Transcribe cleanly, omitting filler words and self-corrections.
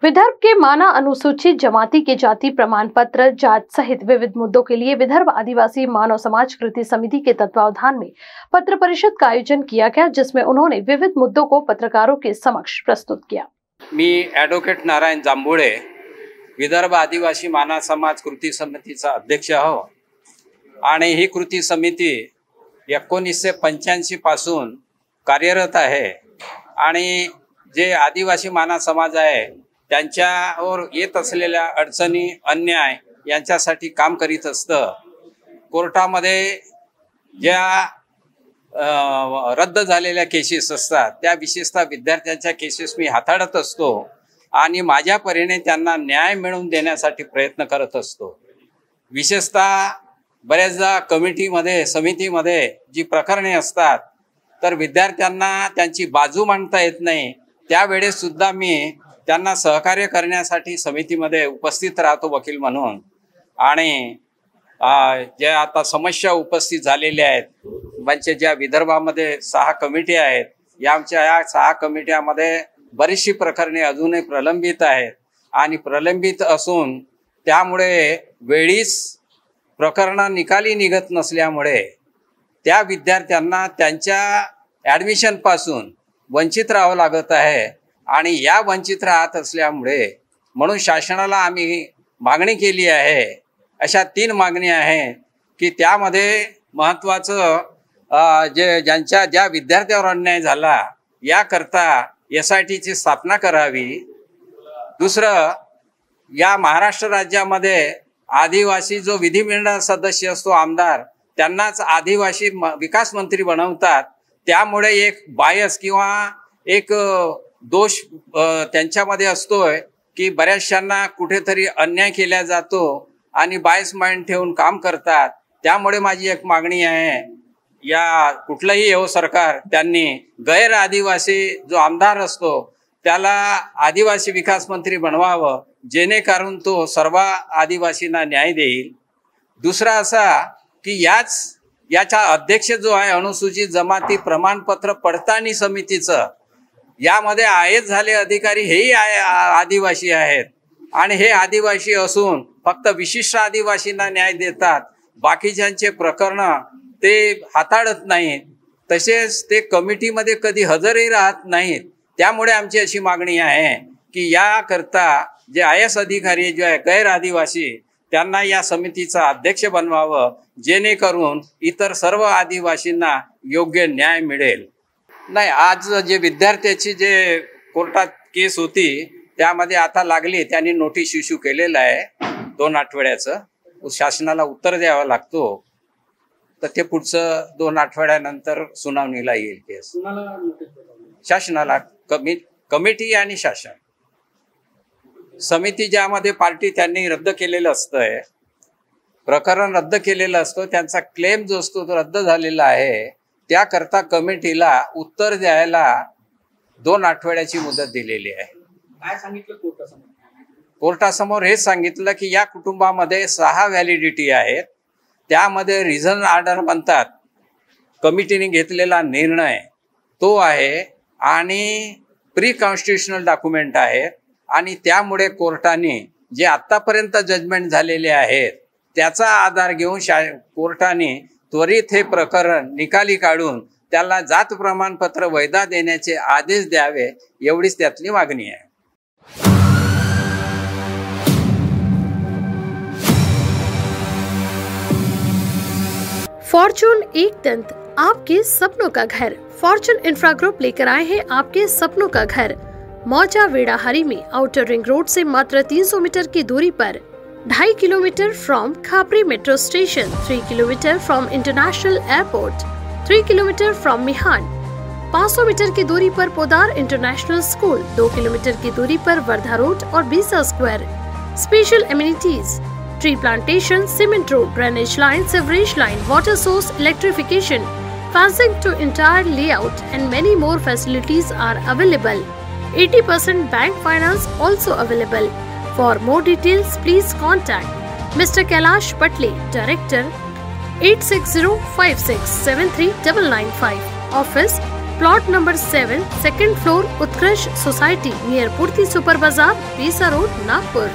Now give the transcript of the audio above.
विदर्भ के माना अनुसूचित जमाती के जाति प्रमाण पत्र जांच सहित विविध मुद्दों के लिए विदर्भ आदिवासी मानव समाज कृति समिति के तत्वावधान में पत्र परिषद का आयोजन किया गया, जिसमें उन्होंने विविध मुद्दों को पत्रकारों के समक्ष प्रस्तुत किया। मी ॲडव्होकेट नारायण जांभुळे विदर्भ आदिवासी मानव समाज कृती समितीचा अध्यक्ष आहो आणि ही कृती समिती 1985 पासून कार्यरत आहे आणि जे आदिवासी मानव समाज आहे त्यांच्यावर येत असलेल्या अडचणी अन्याय यांच्यासाठी काम करीत असतं। कोर्टामध्ये ज्या रद्द झालेल्या केसेस असतात त्या विशेषतः विद्यार्थ्यांच्या केसेस मी हाताळत असतो आणि माझ्या परीने त्यांना न्याय मिळवून देण्यासाठी प्रयत्न करत असतो। विशेषतः बऱ्याचदा कमिटीमध्ये समितीमध्ये जी प्रकरणे असतात तर विद्यार्थ्यांना त्यांची बाजू मांडता येत नाही, त्यावेळेस सुद्धा मी त्यांना सहकार्य करण्यासाठी समितीमध्ये उपस्थित राहतो वकील म्हणून। आणि ज्या आता समस्या उपस्थित झालेल्या आहेत म्हणजे ज्या विदर्भामध्ये 6 कमिटी आहेत, या 6 कमिट्यामध्ये बरीचशी प्रकरणे अजूनही प्रलंबित आहेत आणि प्रलंबित असून त्यामुळे वेळीच प्रकरण निकाली निघत नसल्यामुळे त्या विद्यार्थ्यांना त्यांच्या ॲडमिशन पासून वंचित राहावं लागत आहे आणि या वंचित राहत असल्यामुळे म्हणून शासनाला आम्ही मागणी केली आहे। अशा 3 मागणी आहेत की त्यामध्ये महत्त्वाचं ज्यांच्या ज्या विद्यार्थ्यावर अन्याय झाला याकरता SITची स्थापना करावी। दुसरं, या महाराष्ट्र राज्यामध्ये आदिवासी जो विधिमंडळ सदस्य असतो आमदार त्यांनाच आदिवासी विकास मंत्री बनवतात, त्यामुळे एक बायस किंवा एक दोष त्यांच्यामध्ये असतोय की बऱ्याचशांना कुठेतरी अन्याय केला जातो आणि बायस माइंड ठेवून काम करतात। त्यामुळे माझी एक मागणी आहे, या कुठलंही येवो सरकार त्यांनी गैर आदिवासी जो आमदार असतो त्याला आदिवासी विकास मंत्री बनवावं, जेणेकरून तो सर्व आदिवासींना न्याय देईल। दुसरा असा की याचा अध्यक्ष जो आहे अनुसूचित जमाती प्रमाणपत्र पडताळणी समितीचं, यामध्ये आयएस झाले अधिकारी हेही आदिवासी आहेत आणि हे आदिवासी असून फक्त विशिष्ट आदिवासींना न्याय देतात, बाकीच्यांचे प्रकरण ते हाताळत नाहीत, तसेच ते कमिटीमध्ये कधी हजरही राहत नाहीत। त्यामुळे आमची अशी मागणी आहे की याकरता जे आयएस अधिकारी जे आहे गैर आदिवासी त्यांना या समितीचा अध्यक्ष बनवावं, जेणेकरून इतर सर्व आदिवासींना योग्य न्याय मिळेल। नाही, आज जे विद्यार्थ्याची जे कोर्टात केस होती त्यामध्ये आता लागली, त्यांनी नोटीस इश्यू केलेलं आहे 2 आठवड्याचं, शासनाला उत्तर द्यावं लागतो, तर ते पुढचं 2 आठवड्यानंतर सुनावणीला येईल केस। शासनाला कमिटी आणि शासन समिती ज्यामध्ये पार्टी त्यांनी रद्द केलेलं असतं, प्रकरण रद्द केलेलं असतं, त्यांचा क्लेम जो असतो तो रद्द झालेला आहे, त्याकरता कमिटीला उत्तर द्यायला 2 आठवड्याची मुदत दिलेली आहे। काय सांगितलं कोर्टासमोर? कोर्टासमोर हेच सांगितलं की या कुटुंबामध्ये 6 व्हॅलिडिटी आहेत, त्यामध्ये रिझन ऑर्डर म्हणतात कमिटीने घेतलेला निर्णय तो आहे आणि प्री कॉन्स्टिट्युशनल डॉक्युमेंट आहेत आणि त्यामुळे कोर्टाने जे आतापर्यंत जजमेंट झालेले आहेत त्याचा आधार घेऊन कोर्टाने त्वरित हे प्रकरण निकाली काढून त्याला जात प्रमाणपत्र वैध देण्याचे आदेश द्यावे, एवढीच त्यातली मागणी आहे। फॉर्चून एक दंत, आपके सपनों का घर। फॉर्चून इंफ्रा ग्रुप लेकर आए हैं आपके सपनों का घर। मौजा वेड़ाहरी में आउटर रिंग रोड से मात्र 300 मीटर की दूरी पर, 2.5 kilometre from Khapri metro station, 3 kilometre from international airport, 3 kilometre from Mihan, 500 metre की दूरी पर पोदार इंटरनेशनल स्कूल, 2 किलोमीटर की दूरी पर वर्धा रोड और Besa square. Special amenities, tree plantation, cement road, drainage line, sewerage line, water source, electrification, fencing to entire layout and many more facilities are available. 80% bank finance also available. For more details, please contact Mr. Kailash Patle, Director, 8605673995. Office plot number 7, second floor, उत्कृष्ट society near पूर्ति super बाजार, बीसा road, Nagpur.